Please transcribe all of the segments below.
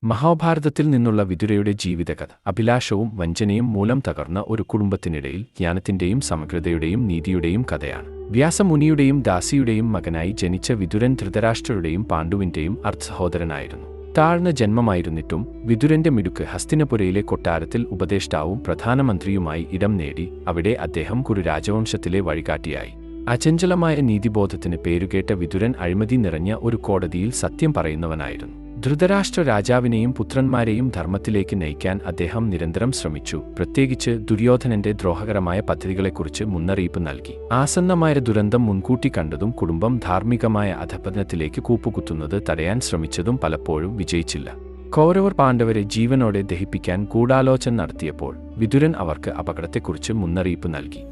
മഹാഭാരതത്തിൽ നിന്നുള്ള വിതുരയുടെ ജീവിതകഥ അഭിലാഷവും വഞ്ചനയും മൂലം തകർന്ന ഒരു കുടുംബത്തിനിടയിൽ ജ്ഞാനത്തിന്റെയും സമഗ്രതയുടെയും നീതിയുടെയും കഥയാണ്. വ്യാസമുനിയുടെയും ദാസിയുടെയും മകനായി ജനിച്ച വിതുരൻ ധൃതരാഷ്ട്രരുടെയും പാണ്ഡുവിന്റെയും അർദ്ധസഹോദരനായിരുന്നു. താഴ്ന്ന ജന്മമായിരുന്നിട്ടും വിതുരന്റെ മിടുക്ക് ഹസ്തിനപുരയിലെ കൊട്ടാരത്തിൽ ഉപദേഷ്ടാവും പ്രധാനമന്ത്രിയുമായി ഇടം നേടി. അവിടെ അദ്ദേഹം കുരു രാജവംശത്തിലെ വഴികാട്ടിയായി. അചഞ്ചലമായ നീതിബോധത്തിന് പേരുകേട്ട വിതുരൻ അഴിമതി നിറഞ്ഞ ഒരു കോടതിയിൽ സത്യം പറയുന്നവനായിരുന്നു. ധൃതരാഷ്ട്ര രാജാവിനെയും പുത്രന്മാരെയും ധർമ്മത്തിലേക്ക് നയിക്കാൻ അദ്ദേഹം നിരന്തരം ശ്രമിച്ചു. പ്രത്യേകിച്ച് ദുര്യോധനന്റെ ദ്രോഹകരമായ പദ്ധതികളെക്കുറിച്ച് മുന്നറിയിപ്പ് നൽകി. ആസന്നമായ ദുരന്തം മുൻകൂട്ടി കണ്ടതും കുടുംബം ധാർമ്മികമായ അധപതനത്തിലേക്ക് കൂപ്പുകുത്തുന്നത് തടയാൻ ശ്രമിച്ചതും പലപ്പോഴും വിജയിച്ചില്ല. കൗരവർ പാണ്ഡവരെ ജീവനോടെ ദഹിപ്പിക്കാൻ ഗൂഢാലോചന നടത്തിയപ്പോൾ വിതുരൻ അവർക്ക് അപകടത്തെക്കുറിച്ച് മുന്നറിയിപ്പ് നൽകി.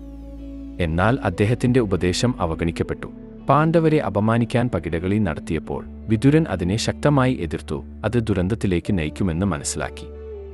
എന്നാൽ അദ്ദേഹത്തിന്റെ ഉപദേശം അവഗണിക്കപ്പെട്ടു. പാണ്ഡവരെ അപമാനിക്കാൻ പകിടകളി നടത്തിയപ്പോൾ വിതുരൻ അതിനെ ശക്തമായി എതിർത്തു. അത് ദുരന്തത്തിലേക്ക് നയിക്കുമെന്ന് മനസ്സിലാക്കി.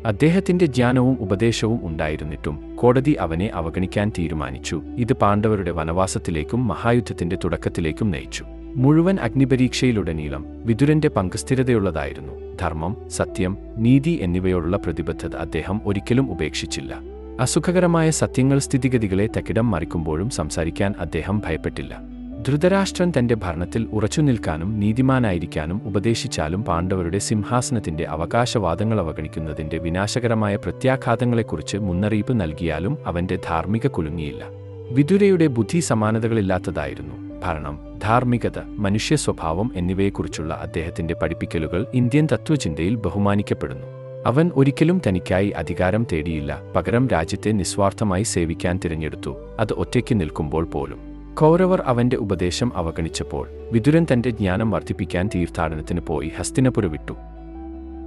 അദ്ദേഹത്തിന്റെ ജ്ഞാനവും ഉപദേശവും ഉണ്ടായിരുന്നിട്ടും കോടതി അവനെ അവഗണിക്കാൻ തീരുമാനിച്ചു. ഇത് പാണ്ഡവരുടെ വനവാസത്തിലേക്കും മഹായുദ്ധത്തിന്റെ തുടക്കത്തിലേക്കും നയിച്ചു. മുഴുവൻ അഗ്നിപരീക്ഷയിലുടനീളം വിതുരന്റെ പങ്ക് സ്ഥിരതയുള്ളതായിരുന്നു. ധർമ്മം, സത്യം, നീതി എന്നിവയോടുള്ള പ്രതിബദ്ധത അദ്ദേഹം ഒരിക്കലും ഉപേക്ഷിച്ചില്ല. അസുഖകരമായ സത്യങ്ങൾ സ്ഥിതിഗതികളെ തകിടം മറിക്കുമ്പോഴും സംസാരിക്കാൻ അദ്ദേഹം ഭയപ്പെട്ടില്ല. ധൃതരാഷ്ട്രൻ തന്റെ ഭരണത്തിൽ ഉറച്ചുനിൽക്കാനും നീതിമാനായിരിക്കാനും ഉപദേശിച്ചാലും പാണ്ഡവരുടെ സിംഹാസനത്തിന്റെ അവകാശവാദങ്ങൾ അവഗണിക്കുന്നതിന്റെ വിനാശകരമായ പ്രത്യാഘാതങ്ങളെക്കുറിച്ച് മുന്നറിയിപ്പ് നൽകിയാലും അവന്റെ ധാർമ്മിക കുലുങ്ങിയില്ല. വിതുരയുടെ ബുദ്ധി സമാനതകളില്ലാത്തതായിരുന്നു. ഭരണം, ധാർമ്മികത, മനുഷ്യ സ്വഭാവം എന്നിവയെക്കുറിച്ചുള്ള അദ്ദേഹത്തിന്റെ പഠിപ്പിക്കലുകൾ ഇന്ത്യൻ തത്വചിന്തയിൽ ബഹുമാനിക്കപ്പെടുന്നു. അവൻ ഒരിക്കലും തനിക്കായി അധികാരം തേടിയില്ല, പകരം രാജ്യത്തെ നിസ്വാർത്ഥമായി സേവിക്കാൻ തിരഞ്ഞെടുത്തു, അത് ഒറ്റയ്ക്ക് നിൽക്കുമ്പോൾ പോലും. കൗരവർ അവന്റെ ഉപദേശം അവഗണിച്ചപ്പോൾ വിതുരൻ തന്റെ ജ്ഞാനം വർദ്ധിപ്പിക്കാൻ തീർത്ഥാടനത്തിന് പോയി ഹസ്തിനപുര വിട്ടു.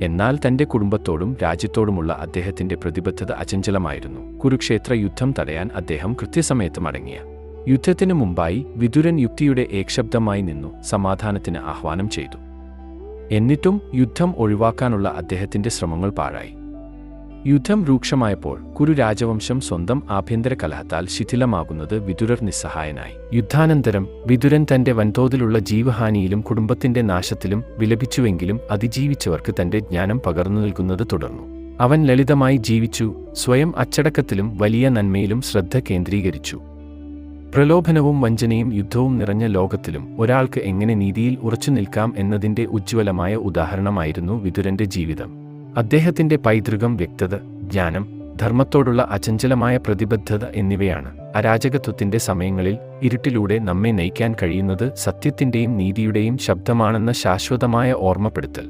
എന്നാൽ തന്റെ കുടുംബത്തോടും രാജ്യത്തോടുമുള്ള അദ്ദേഹത്തിന്റെ പ്രതിബദ്ധത അചഞ്ചലമായിരുന്നു. കുരുക്ഷേത്ര യുദ്ധം തടയാൻ അദ്ദേഹം കൃത്യസമയത്ത് മടങ്ങിയ. യുദ്ധത്തിന് മുമ്പായി വിതുരൻ യുക്തിയുടെ ഏകശബ്ദമായി നിന്നു, സമാധാനത്തിന് ആഹ്വാനം ചെയ്തു. എന്നിട്ടും യുദ്ധം ഒഴിവാക്കാനുള്ള അദ്ദേഹത്തിന്റെ ശ്രമങ്ങൾ പാഴായി. യുദ്ധം രൂക്ഷമായപ്പോൾ കുരു രാജവംശം സ്വന്തം ആഭ്യന്തര കലഹത്താൽ ശിഥിലമാകുന്നത് വിതുരർ നിസ്സഹായനായി. യുദ്ധാനന്തരം വിതുരൻ തന്റെ വൻതോതിലുള്ള ജീവഹാനിയിലും കുടുംബത്തിന്റെ നാശത്തിലും വിലപിച്ചുവെങ്കിലും അതിജീവിച്ചവർക്ക് തന്റെ ജ്ഞാനം പകർന്നു നൽകുന്നത് തുടർന്നു. അവൻ ലളിതമായി ജീവിച്ചു, സ്വയം അച്ചടക്കത്തിലും വലിയ നന്മയിലും ശ്രദ്ധ കേന്ദ്രീകരിച്ചു. പ്രലോഭനവും വഞ്ചനയും യുദ്ധവും നിറഞ്ഞ ലോകത്തിലും ഒരാൾക്ക് എങ്ങനെ നീതിയിൽ ഉറച്ചു നിൽക്കാം എന്നതിന്റെ ഉജ്ജ്വലമായ ഉദാഹരണമായിരുന്നു വിതുരന്റെ ജീവിതം. അദ്ദേഹത്തിന്റെ പൈതൃകം വ്യക്തത, ജ്ഞാനം, ധർമ്മത്തോടുള്ള അചഞ്ചലമായ പ്രതിബദ്ധത എന്നിവയാണ് അരാജകത്വത്തിന്റെ സമയങ്ങളിൽ ഇരുട്ടിലൂടെ നമ്മെ നയിക്കാൻ കഴിയുന്നത് സത്യത്തിന്റെയും നീതിയുടെയും ശബ്ദമാണെന്ന ശാശ്വതമായ ഓർമ്മപ്പെടുത്തൽ.